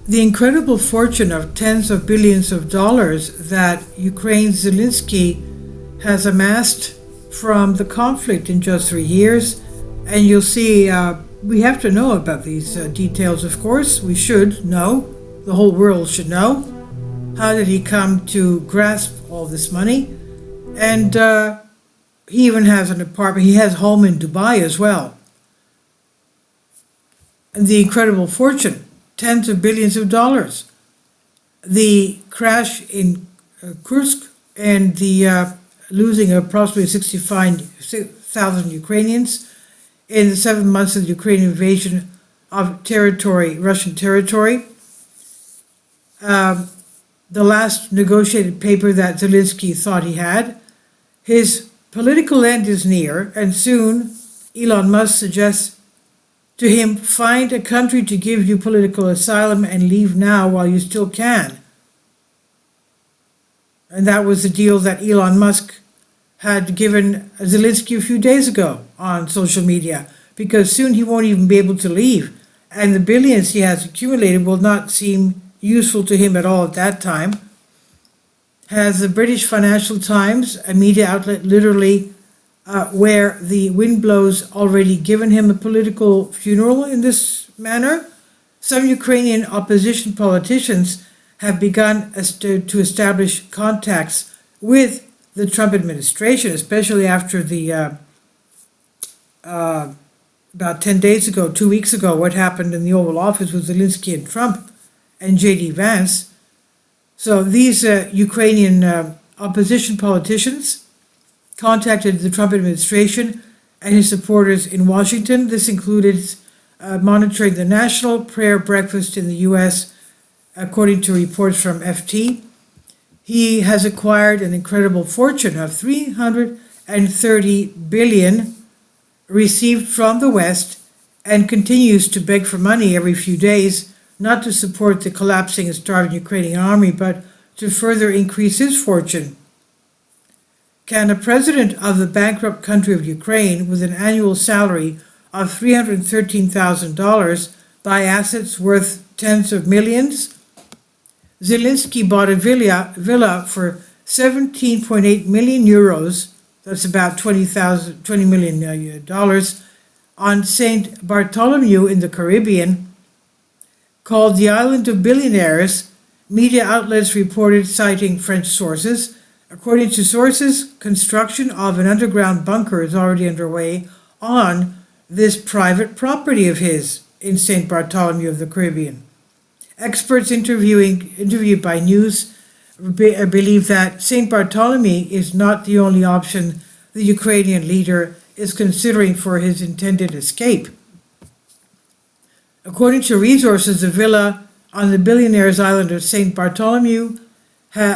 The incredible fortune of tens of billions of dollars that Ukraine's Zelensky has amassed from the conflict in just 3 years. And you'll see, we have to know about these details, of course. We should know. The whole world should know. How did he come to grasp all this money? And he even has an apartment. He has a home in Dubai as well. And the incredible fortune, tens of billions of dollars. The crash in Kursk and the losing of approximately 65,000 Ukrainians in the 7 months of the Ukrainian invasion of territory, Russian territory. The last negotiated paper that Zelensky thought he had. His political end is near, and soon Elon Musk suggests to him, find a country to give you political asylum and leave now while you still can. And that was the deal that Elon Musk had given Zelensky a few days ago on social media, because soon he won't even be able to leave, and the billions he has accumulated will not seem useful to him at all at that time. Has the British Financial Times, a media outlet literally where the wind blows, already given him a political funeral in this manner? Some Ukrainian opposition politicians have begun to establish contacts with the Trump administration, especially after the about 10 days ago, 2 weeks ago, what happened in the Oval Office with Zelensky and Trump and J.D. Vance. So these Ukrainian opposition politicians contacted the Trump administration and his supporters in Washington. This included monitoring the national prayer breakfast in the U.S., according to reports from FT. He has acquired an incredible fortune of $330 billion received from the West and continues to beg for money every few days, not to support the collapsing and starving Ukrainian army, but to further increase his fortune. Can a president of the bankrupt country of Ukraine with an annual salary of $313,000 buy assets worth tens of millions? Zelensky bought a villa for 17.8 million euros, that's about $20 million, on St. Bartholomew in the Caribbean, called the Island of Billionaires. Media outlets reported, citing French sources. According to sources, construction of an underground bunker is already underway on this private property of his in St. Bartholomew of the Caribbean. Experts interviewed by News believe that St. Bartholomew is not the only option the Ukrainian leader is considering for his intended escape. According to resources, the villa on the billionaire's island of St. Bartholomew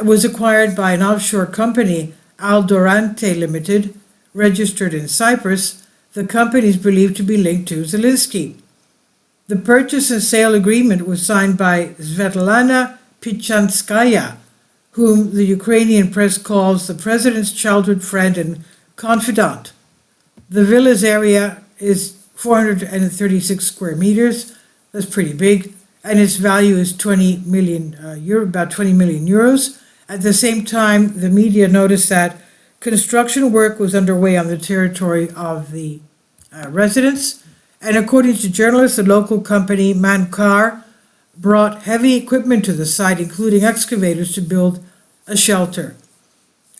was acquired by an offshore company, Aldorante Limited, registered in Cyprus. The company is believed to be linked to Zelensky. The purchase and sale agreement was signed by Svetlana Pichanskaya, whom the Ukrainian press calls the president's childhood friend and confidant. The villa's area is 436 square meters. That's pretty big. And its value is about 20 million euros. At the same time, the media noticed that construction work was underway on the territory of the residents. And according to journalists, the local company Mankar brought heavy equipment to the site, including excavators, to build a shelter.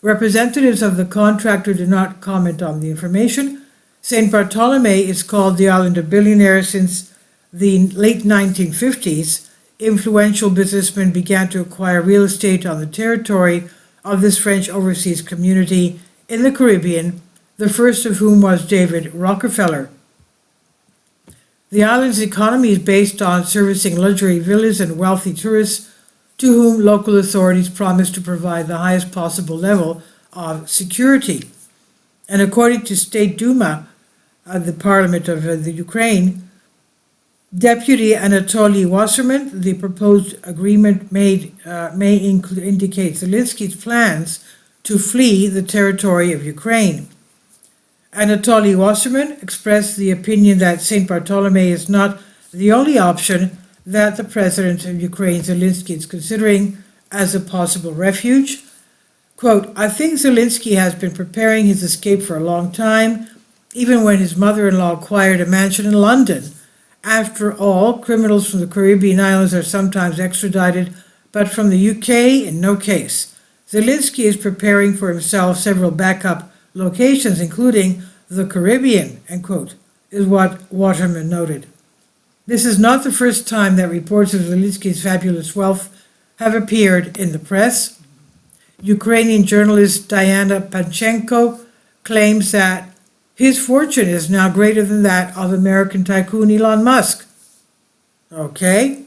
Representatives of the contractor did not comment on the information. St. Bartholomew is called the Island of Billionaires since the late 1950s. Influential businessmen began to acquire real estate on the territory of this French overseas community in the Caribbean, the first of whom was David Rockefeller. The island's economy is based on servicing luxury villas and wealthy tourists to whom local authorities promise to provide the highest possible level of security. And according to State Duma, the parliament of the Ukraine, Deputy Anatoly Wasserman, the proposed agreement may indicate Zelensky's plans to flee the territory of Ukraine. Anatoly Wasserman expressed the opinion that St. Bartholomew is not the only option, that the president of Ukraine, Zelensky, is considering as a possible refuge. Quote, I think Zelensky has been preparing his escape for a long time, even when his mother-in-law acquired a mansion in London. After all, criminals from the Caribbean islands are sometimes extradited, but from the UK, in no case. Zelensky is preparing for himself several backup locations, including the Caribbean, end quote, is what Waterman noted. This is not the first time that reports of Zelensky's fabulous wealth have appeared in the press. Ukrainian journalist Diana Panchenko claims that his fortune is now greater than that of American tycoon Elon Musk. Okay.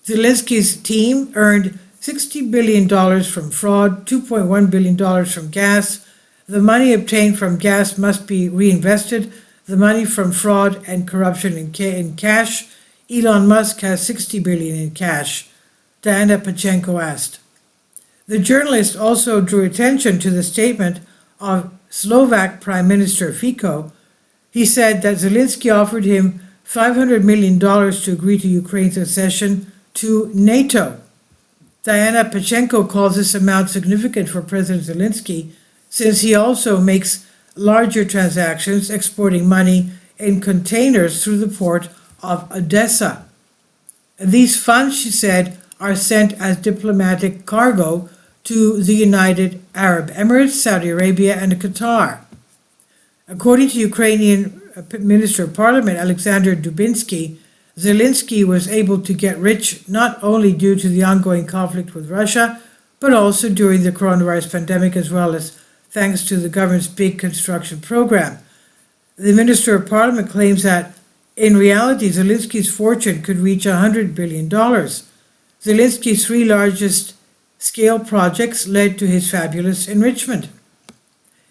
Zelensky's team earned $60 billion from fraud, $2.1 billion from gas. The money obtained from gas must be reinvested. The money from fraud and corruption in cash. Elon Musk has $60 billion in cash, Diana Panchenko asked. The journalist also drew attention to the statement of Slovak Prime Minister Fico. He said that Zelensky offered him $500 million to agree to Ukraine's accession to NATO. Diana Panchenko calls this amount significant for President Zelensky, since he also makes larger transactions exporting money in containers through the port of Odessa. These funds, she said, are sent as diplomatic cargo to the United Arab Emirates, Saudi Arabia, and Qatar. According to Ukrainian Minister of Parliament Alexander Dubinsky, Zelensky was able to get rich not only due to the ongoing conflict with Russia, but also during the coronavirus pandemic, as well as thanks to the government's big construction program. The Minister of Parliament claims that, in reality, Zelensky's fortune could reach $100 billion. Zelensky's three largest scale projects led to his fabulous enrichment.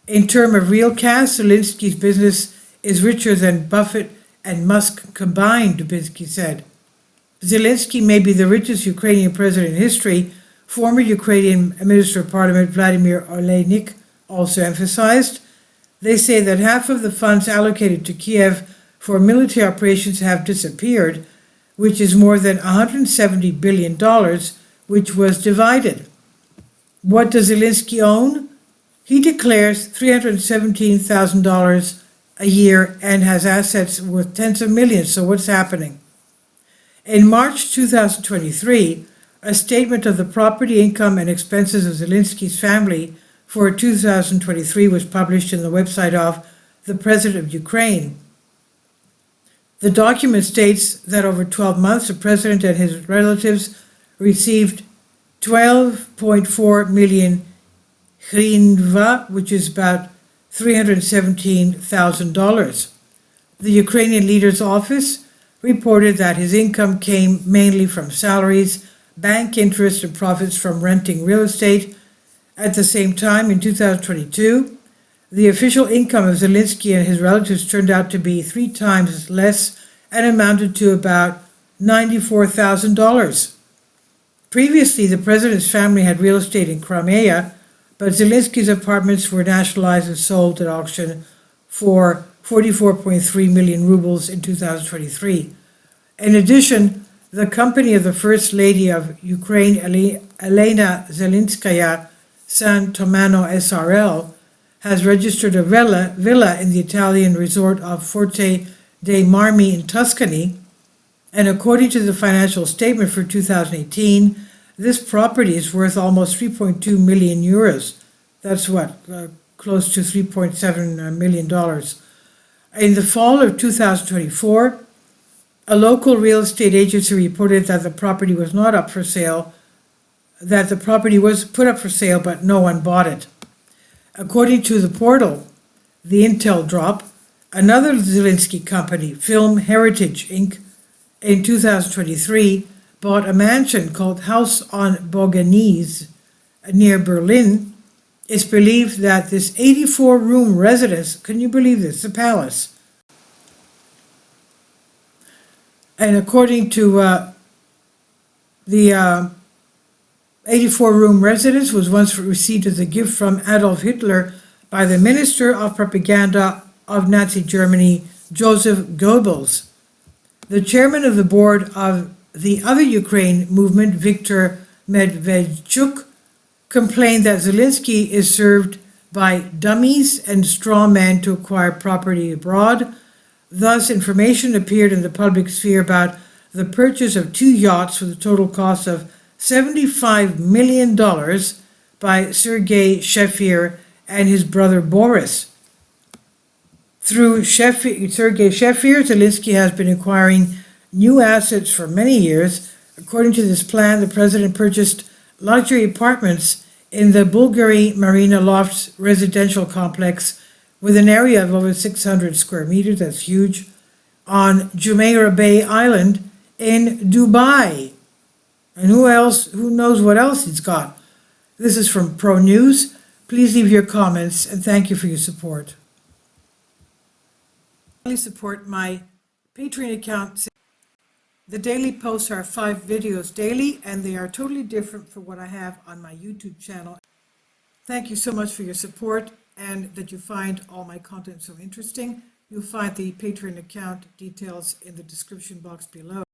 In terms of real cash, Zelensky's business is richer than Buffett and Musk combined, Dubinsky said. Zelensky may be the richest Ukrainian president in history, former Ukrainian Minister of Parliament Vladimir Oleynik also emphasized. They say that half of the funds allocated to Kiev for military operations have disappeared, which is more than $170 billion, which was divided. What does Zelensky own? He declares $317,000 a year and has assets worth tens of millions. So what's happening? In March 2023, a statement of the property, income, and expenses of Zelensky's family for 2023 was published in the website of the President of Ukraine. The document states that over 12 months, the President and his relatives received 12.4 million hryvnia, which is about $317,000. The Ukrainian leader's office reported that his income came mainly from salaries, bank interest, and profits from renting real estate. At the same time, in 2022, the official income of Zelensky and his relatives turned out to be 3 times less and amounted to about $94,000. Previously, the president's family had real estate in Crimea, but Zelensky's apartments were nationalized and sold at auction for 44.3 million rubles in 2023. In addition, the company of the First Lady of Ukraine, Elena Zelenskaya, San Tomano SRL, has registered a villa in the Italian resort of Forte dei Marmi in Tuscany, and according to the financial statement for 2018, this property is worth almost 3.2 million euros. That's close to $3.7 million. In the fall of 2024, a local real estate agency reported that the property was not up for sale, that the property was put up for sale, but no one bought it. According to the portal, the Intel Drop, another Zelensky company, Film Heritage Inc., in 2023 bought a mansion called House on Boganese near Berlin. It's believed that this 84-room residence, can you believe this, a palace? And according to the 84-room residence was once received as a gift from Adolf Hitler by the Minister of Propaganda of Nazi Germany, Joseph Goebbels. The chairman of the board of the other Ukraine movement, Viktor Medvedchuk, complained that Zelensky is served by dummies and straw men to acquire property abroad. Thus, information appeared in the public sphere about the purchase of 2 yachts with a total cost of $75 million by Sergei Shefir and his brother Boris. Through Sergei Shefir, Zelensky has been acquiring new assets for many years. According to this plan, the president purchased luxury apartments in the Bulgari Marina Lofts residential complex with an area of over 600 square meters, that's huge, on Jumeirah Bay Island in Dubai. And who knows what else he's got. This is from Pro News. Please leave your comments and thank you for your support. Please support my Patreon account. The daily posts are 5 videos daily, and they are totally different from what I have on my YouTube channel. Thank you so much for your support and that you find all my content so interesting. You'll find the Patreon account details in the description box below.